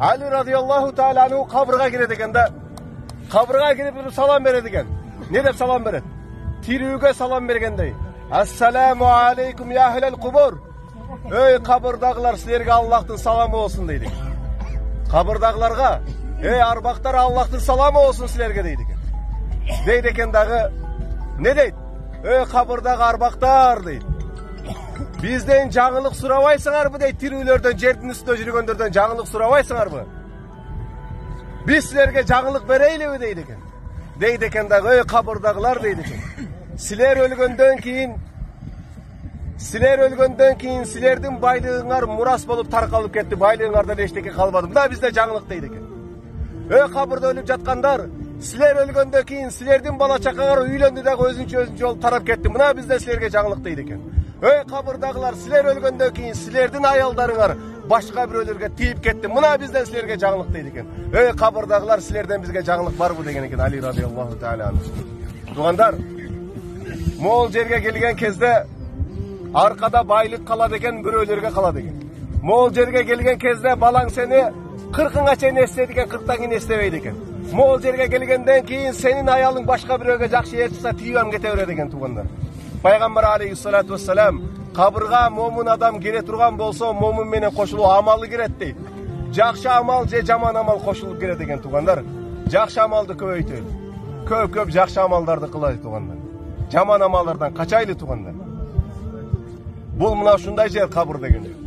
Ali radıyallahu teala anhu kabrga giredi ekan da. Kabrga girip salam beredi ekan. Ne dep salam beredi? Tirүүгө salam bергендей. Assalamu aleykum ya ahlel kubur. Ey kabırdagılar, sizlerge Allah'tın salamı olsun deydi. Kabırdagılarga, ey arbaktar, Allah'tın salamı olsun sizlerge deydi. Deydi eken dağı, ne deydi? Ey kabırdağı arbaktar deydi. Bizden жаңылык surabайсыңарбы deydi, tirүүлөрдөн, жердин üstünde жүргөндөрдөн жаңылыk surabайсыңарбы? Biz sizlerge жаңылыk bereylibi deydi eken. Deydi eken dağı, ey kabırdagılar deydi eken. Siler ölgöndөн keyin silerdin baylığыңар muras bolup tarkalıp ketти, baylığыңардан эчтеке калбады. Мына бизде жаңылык дейди экен. Ey kabırda ölüp жаткандар, siler ölgöndөн keyin silerdin bala чакаңар үйлөндү дагы өзүнчө болуп тарап кетти. Мына бизде силерге жаңылык дейди экен. Ey kabırdagылар, siler ölgöndөн keyin silerdin аялдарыңар башка бирөөлөргө тийип кетти. Мына бизден силерге жаңылык дейди экен. Ey kabırdagылар, силерден бизге жаңылык барбы деген экен Али радıyallahu teala. Тугандар, Moğol жерге келген кезде arkada baylık kaladı eken, büröөлөргө kaladı eken. Moğol жерге келген кезде балаң seni 40'ına çeyini estedi eken, 40'tan keyin estebeydi eken. Moğol жерге келгенден keyin senin ayalın başka biröөгө жакшы ээрчиса тийип кете берет экен тугандар. Пайгамбар алейхиссалату вассалам кабырга момун адам кире турган болсо момун менен кошулуп амалы кирет дейт. Жакшы амал же жаман амал кошулуп кирет экен тугандар. Жакшы амалды көбөйтөлү. Көп жакшы амалдарды кылайлы тугандар. Жаман амалдардан качайлы тугандар. Бул мына ушундай жер кабыр деген.